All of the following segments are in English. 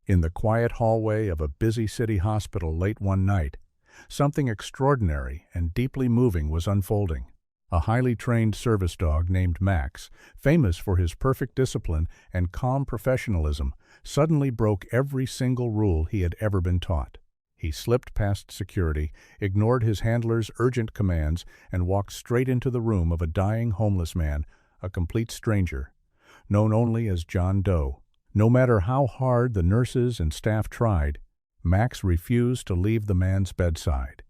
In the quiet hallway of a busy city hospital late one night, something extraordinary and deeply moving was unfolding. A highly trained service dog named Max, famous for his perfect discipline and calm professionalism, suddenly broke every single rule he had ever been taught. He slipped past security, ignored his handler's urgent commands, and walked straight into the room of a dying homeless man, a complete stranger, known only as John Doe. No matter how hard the nurses and staff tried, Max refused to leave the man's bedside.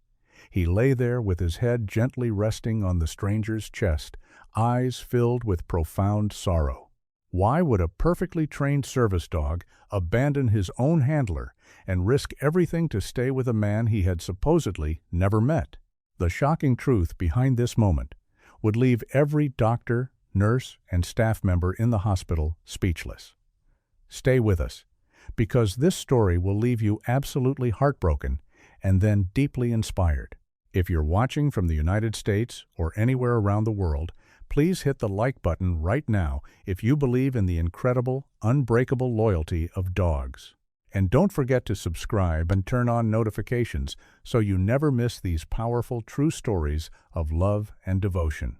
He lay there with his head gently resting on the stranger's chest, eyes filled with profound sorrow. Why would a perfectly trained service dog abandon his own handler and risk everything to stay with a man he had supposedly never met? The shocking truth behind this moment would leave every doctor, nurse, and staff member in the hospital speechless. Stay with us, because this story will leave you absolutely heartbroken and then deeply inspired. If you're watching from the United States or anywhere around the world, please hit the like button right now if you believe in the incredible, unbreakable loyalty of dogs. And don't forget to subscribe and turn on notifications so you never miss these powerful true stories of love and devotion.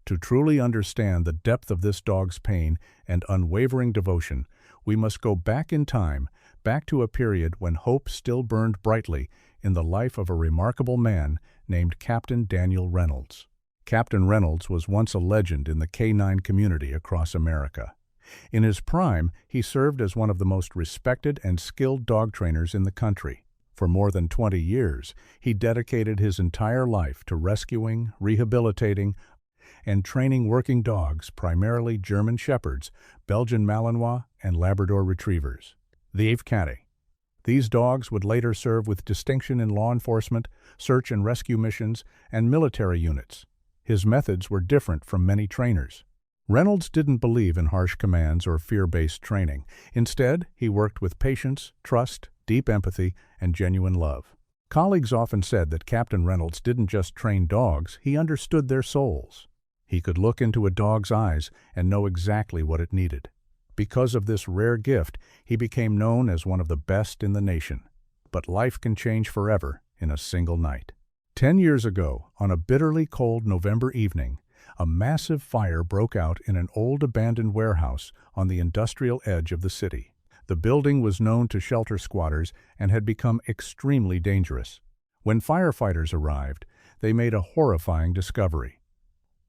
To truly understand the depth of this dog's pain and unwavering devotion, we must go back in time, back to a period when hope still burned brightly in the life of a remarkable man named Captain Daniel Reynolds. Captain Reynolds was once a legend in the canine community across America. In his prime, he served as one of the most respected and skilled dog trainers in the country. For more than 20 years, he dedicated his entire life to rescuing, rehabilitating, and training working dogs, primarily German Shepherds, Belgian Malinois, and Labrador Retrievers. The Caddy. These dogs would later serve with distinction in law enforcement, search and rescue missions, and military units. His methods were different from many trainers. Reynolds didn't believe in harsh commands or fear-based training. Instead, he worked with patience, trust, deep empathy, and genuine love. Colleagues often said that Captain Reynolds didn't just train dogs, he understood their souls. He could look into a dog's eyes and know exactly what it needed. Because of this rare gift, he became known as one of the best in the nation. But life can change forever in a single night. 10 years ago, on a bitterly cold November evening, a massive fire broke out in an old abandoned warehouse on the industrial edge of the city. The building was known to shelter squatters and had become extremely dangerous. When firefighters arrived, they made a horrifying discovery.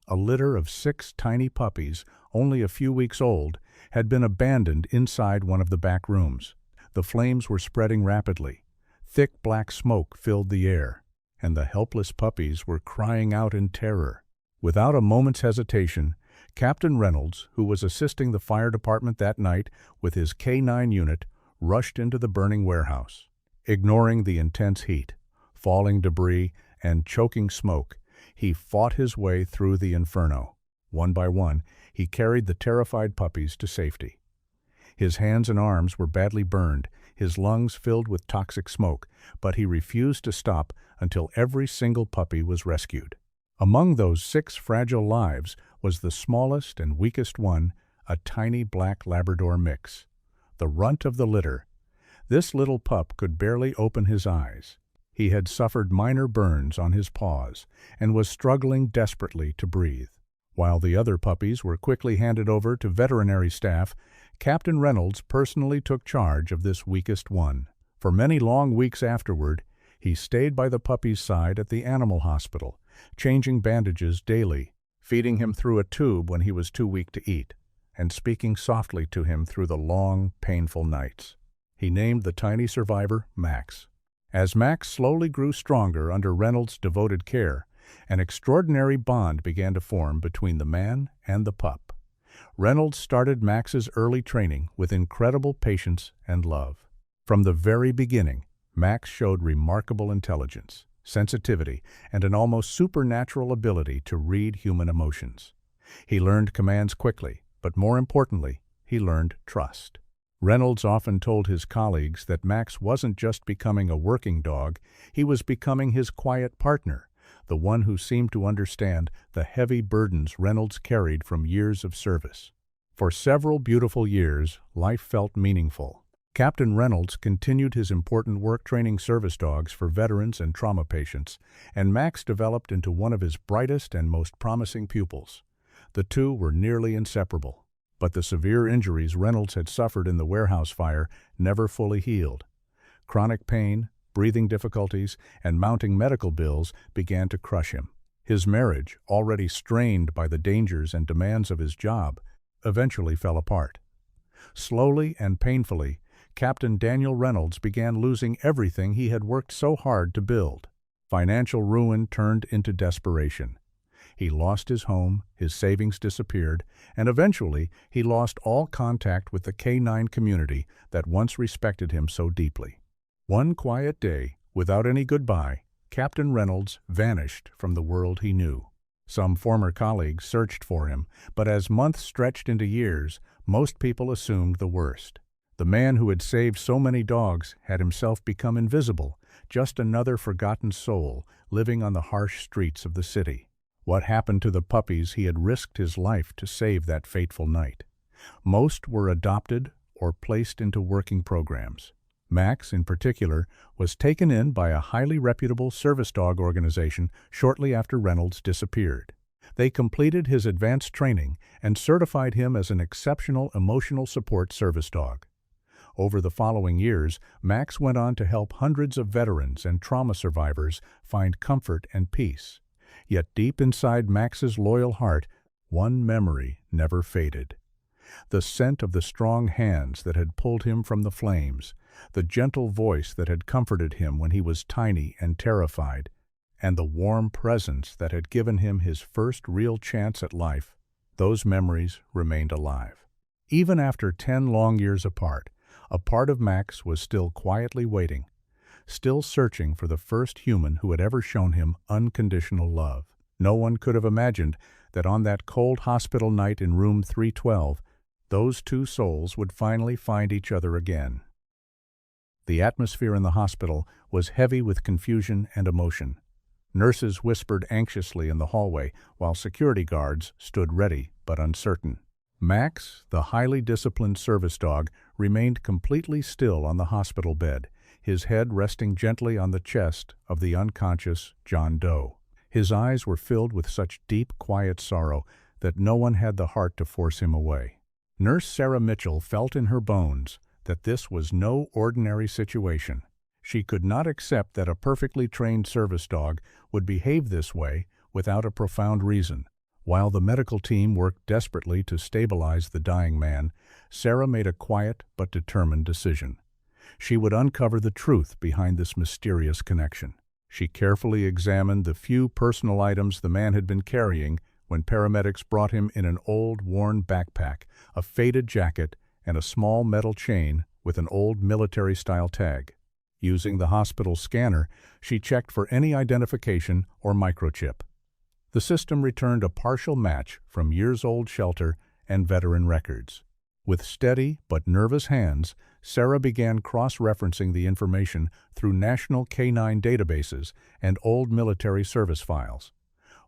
A litter of 6 tiny puppies, only a few weeks old, had been abandoned inside one of the back rooms. The flames were spreading rapidly. Thick black smoke filled the air, and the helpless puppies were crying out in terror. Without a moment's hesitation, Captain Reynolds, who was assisting the fire department that night with his K9 unit, rushed into the burning warehouse. Ignoring the intense heat, falling debris, and choking smoke, he fought his way through the inferno. One by one, he carried the terrified puppies to safety. His hands and arms were badly burned, his lungs filled with toxic smoke, but he refused to stop until every single puppy was rescued. Among those 6 fragile lives was the smallest and weakest one, a tiny black Labrador mix. The runt of the litter. This little pup could barely open his eyes. He had suffered minor burns on his paws and was struggling desperately to breathe. While the other puppies were quickly handed over to veterinary staff, Captain Reynolds personally took charge of this weakest one. For many long weeks afterward, he stayed by the puppy's side at the animal hospital, changing bandages daily, feeding him through a tube when he was too weak to eat, and speaking softly to him through the long, painful nights. He named the tiny survivor Max. As Max slowly grew stronger under Reynolds' devoted care, an extraordinary bond began to form between the man and the pup. Reynolds started Max's early training with incredible patience and love. From the very beginning, Max showed remarkable intelligence, sensitivity, and an almost supernatural ability to read human emotions. He learned commands quickly, but more importantly, he learned trust. Reynolds often told his colleagues that Max wasn't just becoming a working dog, he was becoming his quiet partner, the one who seemed to understand the heavy burdens Reynolds carried from years of service. For several beautiful years, life felt meaningful. Captain Reynolds continued his important work training service dogs for veterans and trauma patients, and Max developed into one of his brightest and most promising pupils. The two were nearly inseparable, but the severe injuries Reynolds had suffered in the warehouse fire never fully healed. Chronic pain, breathing difficulties, and mounting medical bills began to crush him. His marriage, already strained by the dangers and demands of his job, eventually fell apart. Slowly and painfully, Captain Daniel Reynolds began losing everything he had worked so hard to build. Financial ruin turned into desperation. He lost his home, his savings disappeared, and eventually he lost all contact with the canine community that once respected him so deeply. One quiet day, without any goodbye, Captain Reynolds vanished from the world he knew. Some former colleagues searched for him, but as months stretched into years, most people assumed the worst. The man who had saved so many dogs had himself become invisible, just another forgotten soul living on the harsh streets of the city. What happened to the puppies he had risked his life to save that fateful night? Most were adopted or placed into working programs. Max, in particular, was taken in by a highly reputable service dog organization shortly after Reynolds disappeared. They completed his advanced training and certified him as an exceptional emotional support service dog. Over the following years, Max went on to help hundreds of veterans and trauma survivors find comfort and peace. Yet deep inside Max's loyal heart, one memory never faded. The scent of the strong hands that had pulled him from the flames, the gentle voice that had comforted him when he was tiny and terrified, and the warm presence that had given him his first real chance at life, those memories remained alive. Even after 10 long years apart, a part of Max was still quietly waiting, still searching for the first human who had ever shown him unconditional love. No one could have imagined that on that cold hospital night in room 312, those two souls would finally find each other again. The atmosphere in the hospital was heavy with confusion and emotion. Nurses whispered anxiously in the hallway, while security guards stood ready but uncertain. Max, the highly disciplined service dog, remained completely still on the hospital bed, his head resting gently on the chest of the unconscious John Doe. His eyes were filled with such deep, quiet sorrow that no one had the heart to force him away. Nurse Sarah Mitchell felt in her bones that this was no ordinary situation. She could not accept that a perfectly trained service dog would behave this way without a profound reason. While the medical team worked desperately to stabilize the dying man, Sarah made a quiet but determined decision. She would uncover the truth behind this mysterious connection. She carefully examined the few personal items the man had been carrying when paramedics brought him in an old, worn backpack, a faded jacket, and a small metal chain with an old military-style tag. Using the hospital scanner, she checked for any identification or microchip. The system returned a partial match from years-old shelter and veteran records. With steady but nervous hands, Sarah began cross-referencing the information through national canine databases and old military service files.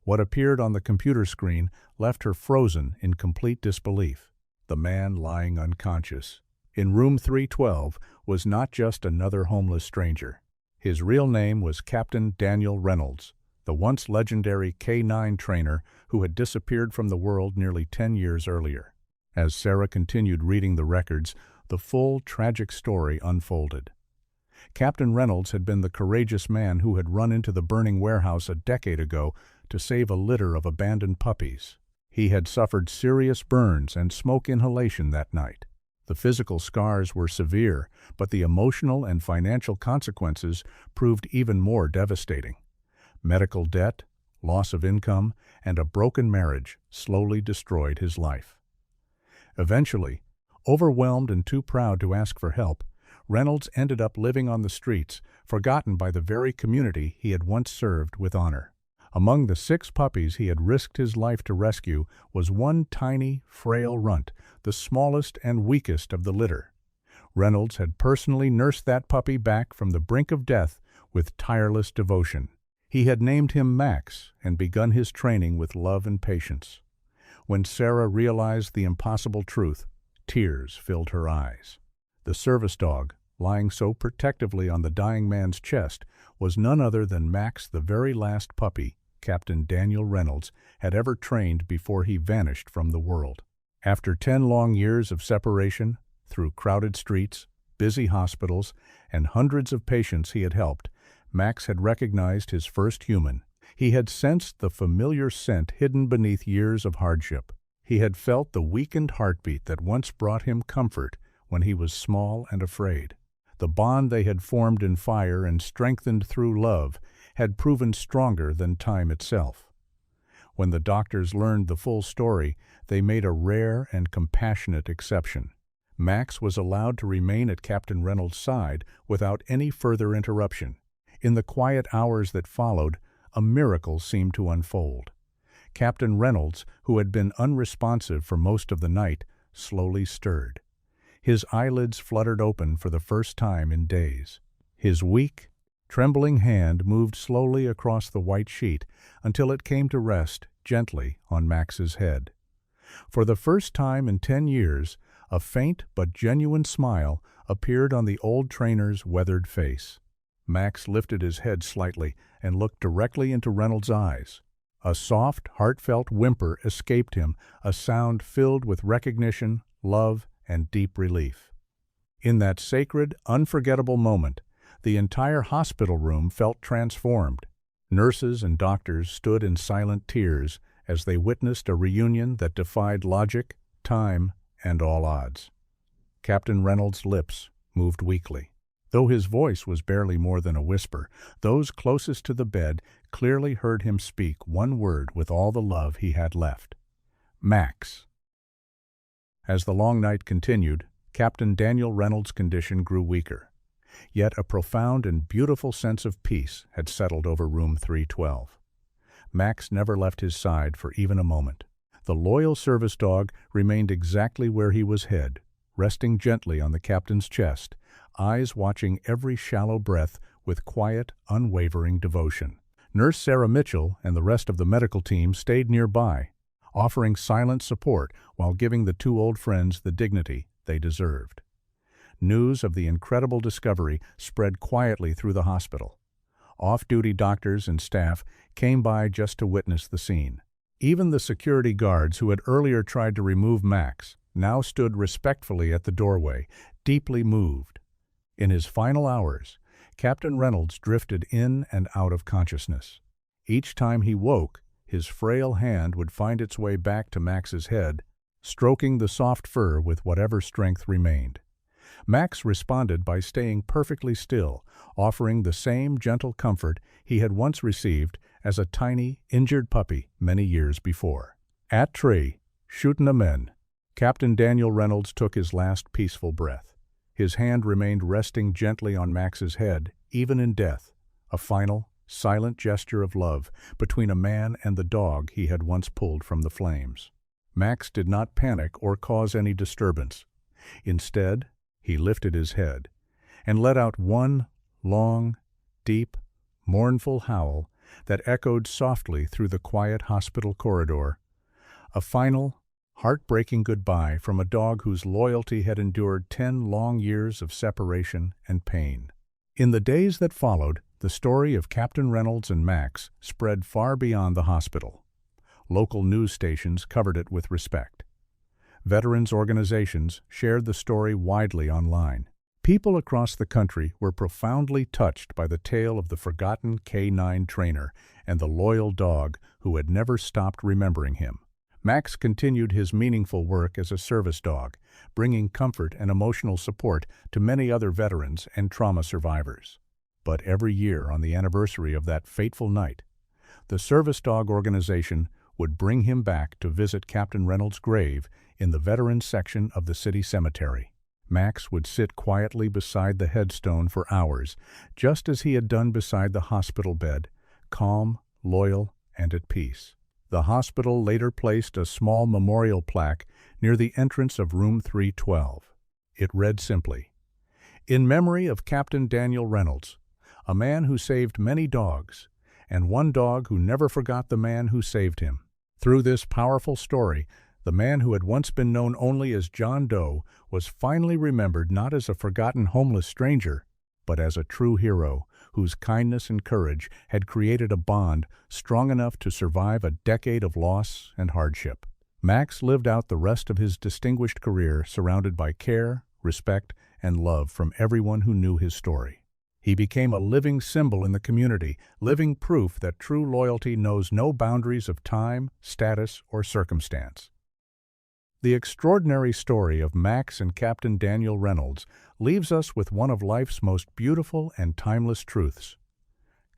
What appeared on the computer screen left her frozen in complete disbelief. The man lying unconscious in room 312 was not just another homeless stranger. His real name was Captain Daniel Reynolds, the once legendary K-9 trainer who had disappeared from the world nearly 10 years earlier. As Sarah continued reading the records, the full, tragic story unfolded. Captain Reynolds had been the courageous man who had run into the burning warehouse a decade ago to save a litter of abandoned puppies. He had suffered serious burns and smoke inhalation that night. The physical scars were severe, but the emotional and financial consequences proved even more devastating. Medical debt, loss of income, and a broken marriage slowly destroyed his life. Eventually, overwhelmed and too proud to ask for help, Reynolds ended up living on the streets, forgotten by the very community he had once served with honor. Among the 6 puppies he had risked his life to rescue was one tiny, frail runt, the smallest and weakest of the litter. Reynolds had personally nursed that puppy back from the brink of death with tireless devotion. He had named him Max and begun his training with love and patience. When Sarah realized the impossible truth, tears filled her eyes. The service dog, lying so protectively on the dying man's chest, was none other than Max, the very last puppy Captain Daniel Reynolds had ever trained before he vanished from the world. After 10 long years of separation, through crowded streets, busy hospitals, and hundreds of patients he had helped, Max had recognized his first human. He had sensed the familiar scent hidden beneath years of hardship. He had felt the weakened heartbeat that once brought him comfort when he was small and afraid. The bond they had formed in fire and strengthened through love had proven stronger than time itself. When the doctors learned the full story, they made a rare and compassionate exception. Max was allowed to remain at Captain Reynolds' side without any further interruption. In the quiet hours that followed, a miracle seemed to unfold. Captain Reynolds, who had been unresponsive for most of the night, slowly stirred. His eyelids fluttered open for the first time in days. His weak, trembling hand moved slowly across the white sheet until it came to rest gently on Max's head. For the first time in 10 years, a faint but genuine smile appeared on the old trainer's weathered face. Max lifted his head slightly and looked directly into Reynolds' eyes. A soft, heartfelt whimper escaped him, a sound filled with recognition, love, and deep relief. In that sacred, unforgettable moment, the entire hospital room felt transformed. Nurses and doctors stood in silent tears as they witnessed a reunion that defied logic, time, and all odds. Captain Reynolds' lips moved weakly. Though his voice was barely more than a whisper, those closest to the bed clearly heard him speak one word with all the love he had left: Max. As the long night continued, Captain Daniel Reynolds' condition grew weaker. Yet a profound and beautiful sense of peace had settled over room 312. Max never left his side for even a moment. The loyal service dog remained exactly where he was head, resting gently on the captain's chest, eyes watching every shallow breath with quiet, unwavering devotion. Nurse Sarah Mitchell and the rest of the medical team stayed nearby, offering silent support while giving the two old friends the dignity they deserved. News of the incredible discovery spread quietly through the hospital. Off-duty doctors and staff came by just to witness the scene. Even the security guards who had earlier tried to remove Max now stood respectfully at the doorway, deeply moved. In his final hours, Captain Reynolds drifted in and out of consciousness. Each time he woke, his frail hand would find its way back to Max's head, stroking the soft fur with whatever strength remained. Max responded by staying perfectly still, offering the same gentle comfort he had once received as a tiny, injured puppy many years before. At tree, shootin' 'em in, Captain Daniel Reynolds took his last peaceful breath. His hand remained resting gently on Max's head, even in death, a final, silent gesture of love between a man and the dog he had once pulled from the flames. Max did not panic or cause any disturbance. Instead, he lifted his head and let out one long, deep, mournful howl that echoed softly through the quiet hospital corridor, a final, heartbreaking goodbye from a dog whose loyalty had endured 10 long years of separation and pain. In the days that followed, the story of Captain Reynolds and Max spread far beyond the hospital. Local news stations covered it with respect. Veterans organizations shared the story widely online. People across the country were profoundly touched by the tale of the forgotten K9 trainer and the loyal dog who had never stopped remembering him. Max continued his meaningful work as a service dog, bringing comfort and emotional support to many other veterans and trauma survivors. But every year on the anniversary of that fateful night, the Service Dog Organization would bring him back to visit Captain Reynolds' grave in the veterans section of the city cemetery. Max would sit quietly beside the headstone for hours, just as he had done beside the hospital bed, calm, loyal, and at peace. The hospital later placed a small memorial plaque near the entrance of room 312. It read simply, "In memory of Captain Daniel Reynolds, a man who saved many dogs, and one dog who never forgot the man who saved him." Through this powerful story, The man who had once been known only as John Doe was finally remembered not as a forgotten homeless stranger, but as a true hero whose kindness and courage had created a bond strong enough to survive a decade of loss and hardship. Max lived out the rest of his distinguished career surrounded by care, respect, and love from everyone who knew his story. He became a living symbol in the community, living proof that true loyalty knows no boundaries of time, status, or circumstance. The extraordinary story of Max and Captain Daniel Reynolds leaves us with one of life's most beautiful and timeless truths.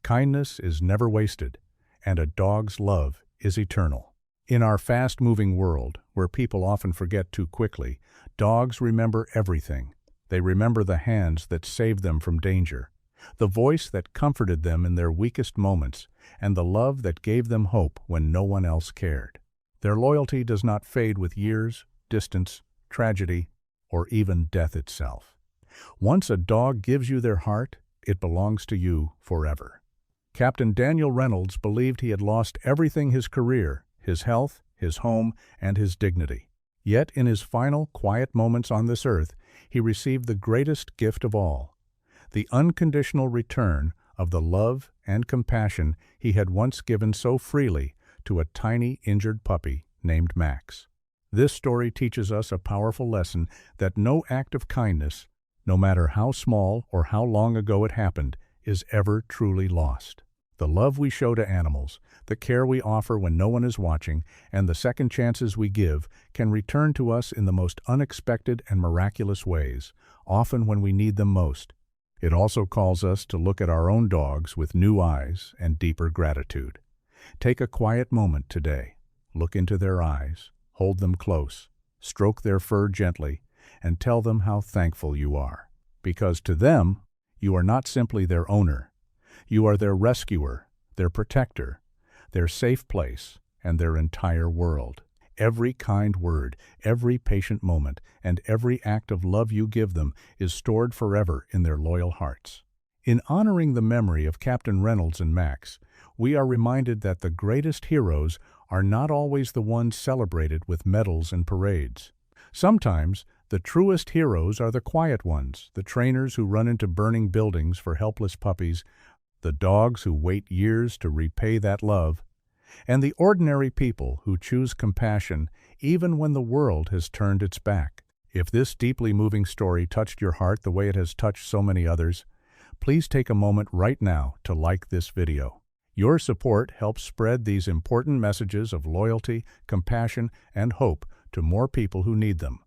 Kindness is never wasted, and a dog's love is eternal. In our fast-moving world, where people often forget too quickly, dogs remember everything. They remember the hands that saved them from danger, the voice that comforted them in their weakest moments, and the love that gave them hope when no one else cared. Their loyalty does not fade with years, distance, tragedy, or even death itself. Once a dog gives you their heart, it belongs to you forever. Captain Daniel Reynolds believed he had lost everything: his career, his health, his home, and his dignity. Yet in his final, quiet moments on this earth, he received the greatest gift of all: the unconditional return of the love and compassion he had once given so freely to a tiny, injured puppy named Max. This story teaches us a powerful lesson that no act of kindness, no matter how small or how long ago it happened, is ever truly lost. The love we show to animals, the care we offer when no one is watching, and the second chances we give can return to us in the most unexpected and miraculous ways, often when we need them most. It also calls us to look at our own dogs with new eyes and deeper gratitude. Take a quiet moment today. Look into their eyes, hold them close, stroke their fur gently, and tell them how thankful you are. Because to them, you are not simply their owner. You are their rescuer, their protector, their safe place, and their entire world. Every kind word, every patient moment, and every act of love you give them is stored forever in their loyal hearts. In honoring the memory of Captain Reynolds and Max, we are reminded that the greatest heroes are not always the ones celebrated with medals and parades. Sometimes, the truest heroes are the quiet ones, the trainers who run into burning buildings for helpless puppies, the dogs who wait years to repay that love, and the ordinary people who choose compassion even when the world has turned its back. If this deeply moving story touched your heart the way it has touched so many others, please take a moment right now to like this video. Your support helps spread these important messages of loyalty, compassion, and hope to more people who need them.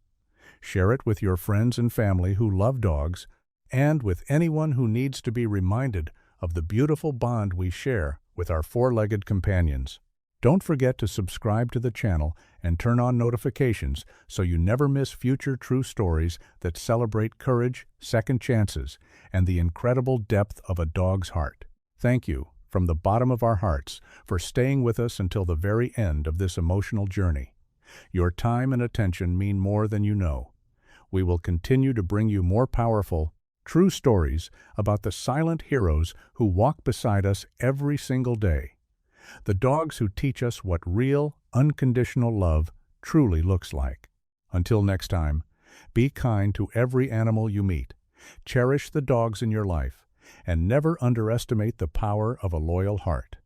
Share it with your friends and family who love dogs, and with anyone who needs to be reminded of the beautiful bond we share with our four-legged companions. Don't forget to subscribe to the channel and turn on notifications so you never miss future true stories that celebrate courage, second chances, and the incredible depth of a dog's heart. Thank you, from the bottom of our hearts, for staying with us until the very end of this emotional journey. Your time and attention mean more than you know. We will continue to bring you more powerful, true stories about the silent heroes who walk beside us every single day. The dogs who teach us what real, unconditional love truly looks like. Until next time, be kind to every animal you meet. Cherish the dogs in your life, and never underestimate the power of a loyal heart.